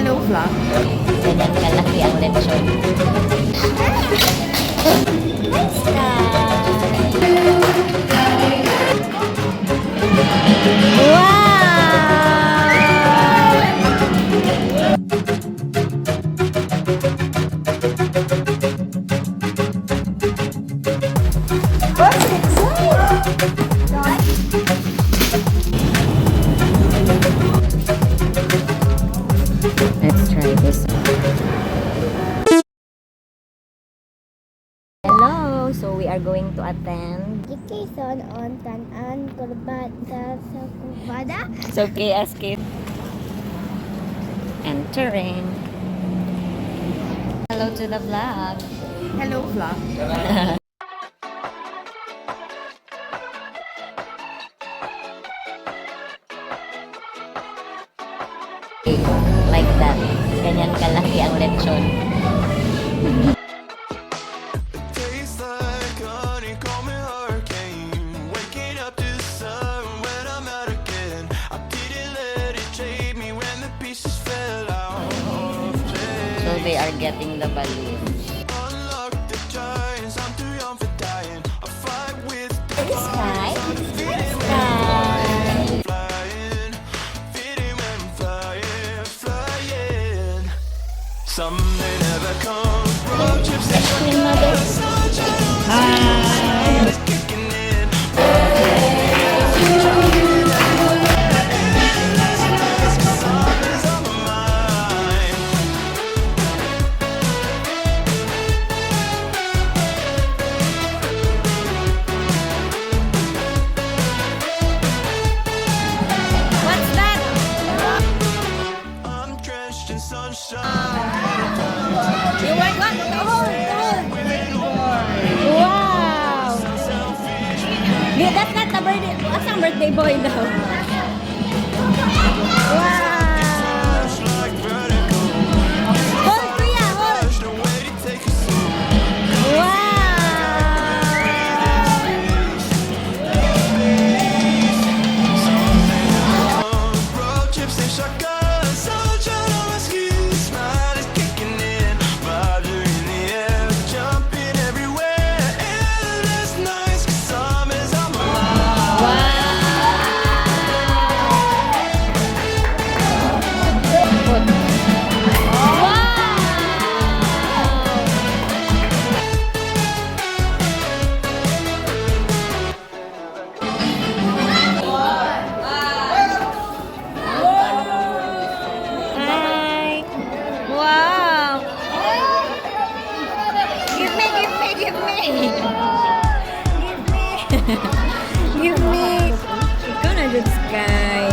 Hello, vlog. Ganyan kalaki ang lechon. Let's try this. Hello! So we are going to attend Education on Tanan Kurbada sa Kurbada. so KSK entering. Hello to the vlog. Hello, vlog. Like that. Ganyan kalaki ang lechon. Tastes like honey, call me hurricane. Waking up to the sun when I'm out again. I didn't let it take me when the pieces fell out of place. So they are getting the balloon. Unlock the giants, I'm too young for dying. I fight with Sky? flying, fitting when I'm flying, flying. Someday never comes, road trips and kicking in. Summer's on my mind. What's that? I'm drenched in sunshine. You want what? Wow! Yeah, that's not the birthday. What's ang birthday boy daw? Wow! Like vertigo, Hold, kuya! Hold! there's no way to take us through. Wow! Road trips and shotguns, sunshine on my skin, smile is kicking in, vibes are in the air, jumping everywhere, endless nights, 'cause summer's on my mind. Hi! Wow! Give me, give me, give me! Give me! Give me! Ikaw na good sky.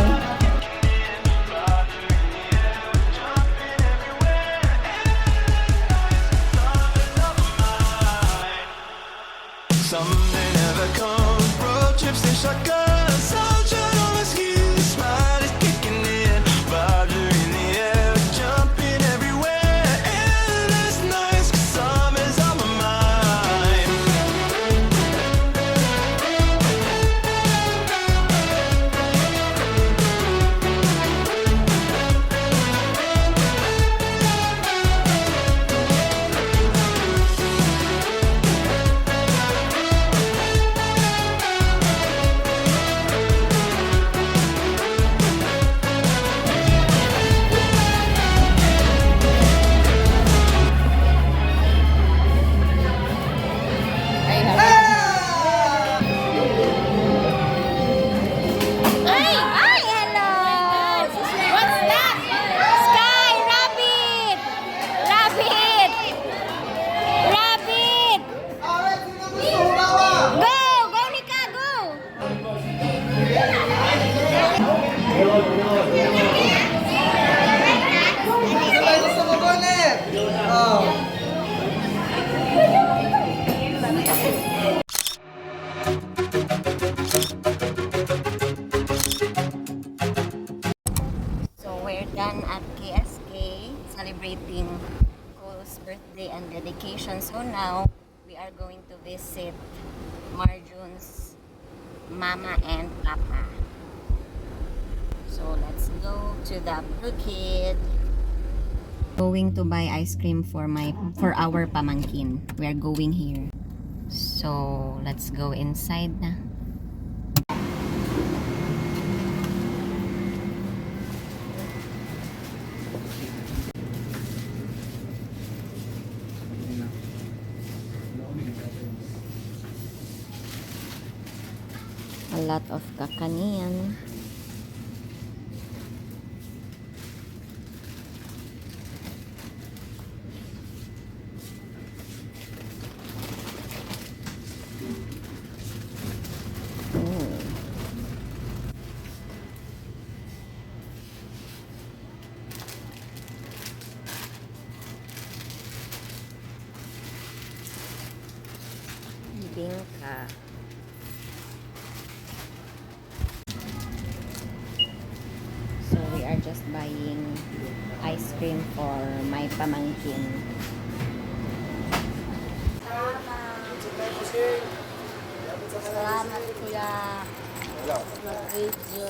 Someday never comes, road trips and shotguns, sunshine on my skin, smile is kicking in, vibes are in the air, jumping everywhere, endless nights, 'cause summer's on my mind. Ay! Ay! Hello! What's that? Sky! Rabbit! Rabbit! Rabbit! Go! Go, Nika! Go! So we're done at KSK celebrating Cole's birthday and dedication. So now we are going to visit Marjun's mama and papa. So let's go to the Bukid. Going to buy ice cream for our pamangkin. We are going here. So, let's go inside na. A lot of kakanian. Bingka. So we are just buying ice cream for my pamangkin. Salamat kuya. Video.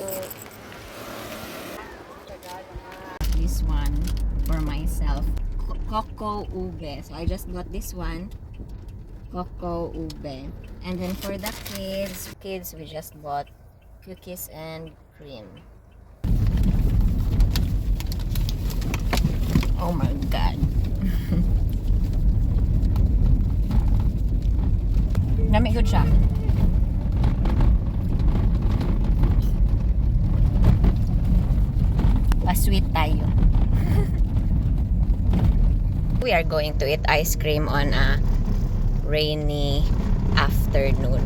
This one for myself. Coco ube. So I just got this one. Coco ube. And then for the kids we just bought cookies and cream. Oh my god. Dami good siya. Pa-sweet tayo. We are going to eat ice cream on a rainy afternoon.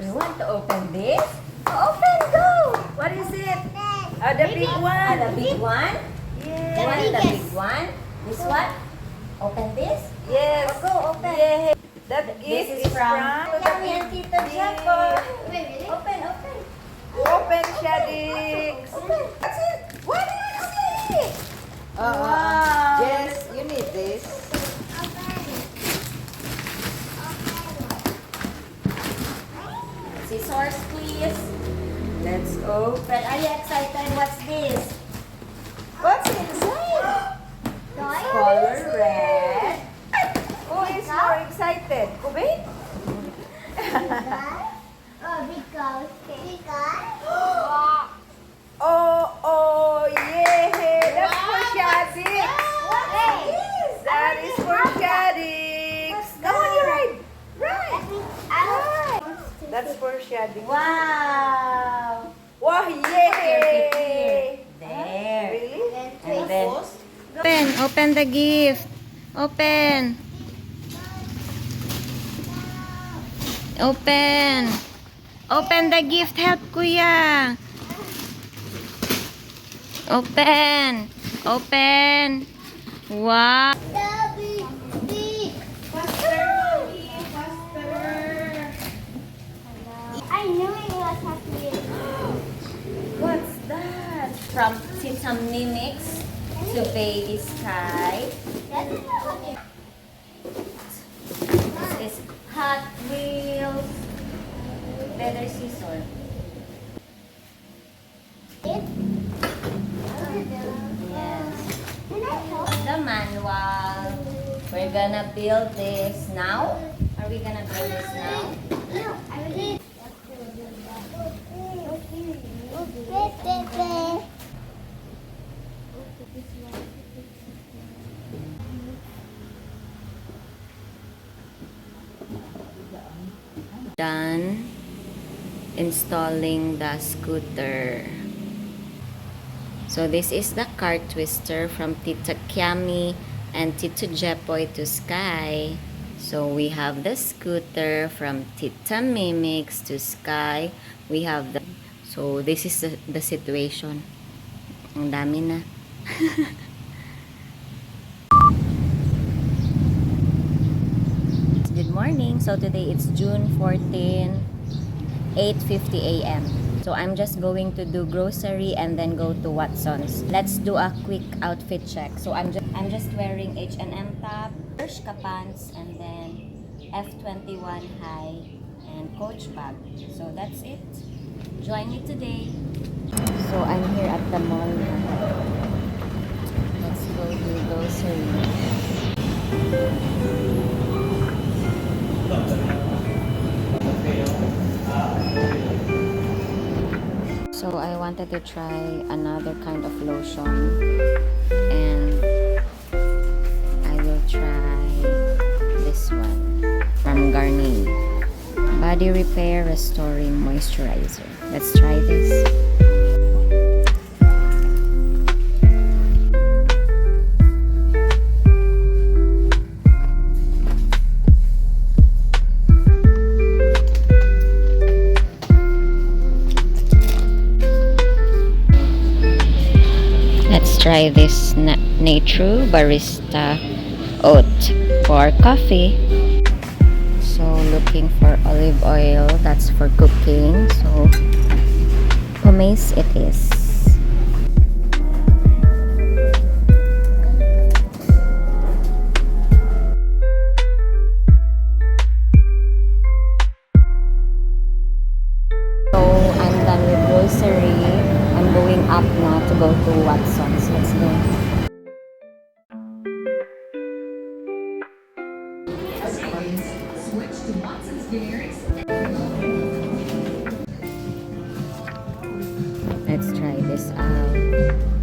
You want to open this? Open, go! What is it? Oh, the big one. The big one? The You want the biggest. big one? This one? Open this? Yes. Go, open. Yeah. That This gift is from Yummy and Tito Jaco. Wait, Open, open. Open Shadix. That's it. What is it? Wow. Yes, you need this. Scissors, please. Let's open. Are you excited? What's this? What's inside? Color red. Who is more excited? Kubin? Oh, yeah. That's for Shadix. That is for Shadix. Come on, you ride. Right. That's for Shadix. Wow. Wow, yay. There. Really? And then open the gift. Open. Open the gift. Help kuya. Open. Wow. I knew it was happy. What's that? From Sesame Mix to Baby Sky. This is Hot Wheels. Better scissor. Yes. The manual. We're gonna build this now. Are we gonna build this now? Done installing the scooter. So this is the car twister from Tita Kiami and Tito Jepoy to Sky. So we have the scooter from Tita Mimix to Sky. We have the... So this is the situation. Ang dami na. Good morning. So today it's June 14, 8:50 a.m. So I'm just going to do grocery and then go to Watson's. Let's do a quick outfit check. So I'm just wearing H&M top, Bershka pants, and then F21 high and Coach bag. So that's it. Join me today. So I'm here at the mall now. Let's go do groceries. So I wanted to try another kind of lotion, and I will try this one from Garnier Body Repair Restoring Moisturizer. Let's try this. Let's try this Nature Barista Oat for coffee. So looking for olive oil, that's for cooking. So pumice it is. So I'm done with grocery. I'm going up now to go to Watson's. Let's go. Let's try this out.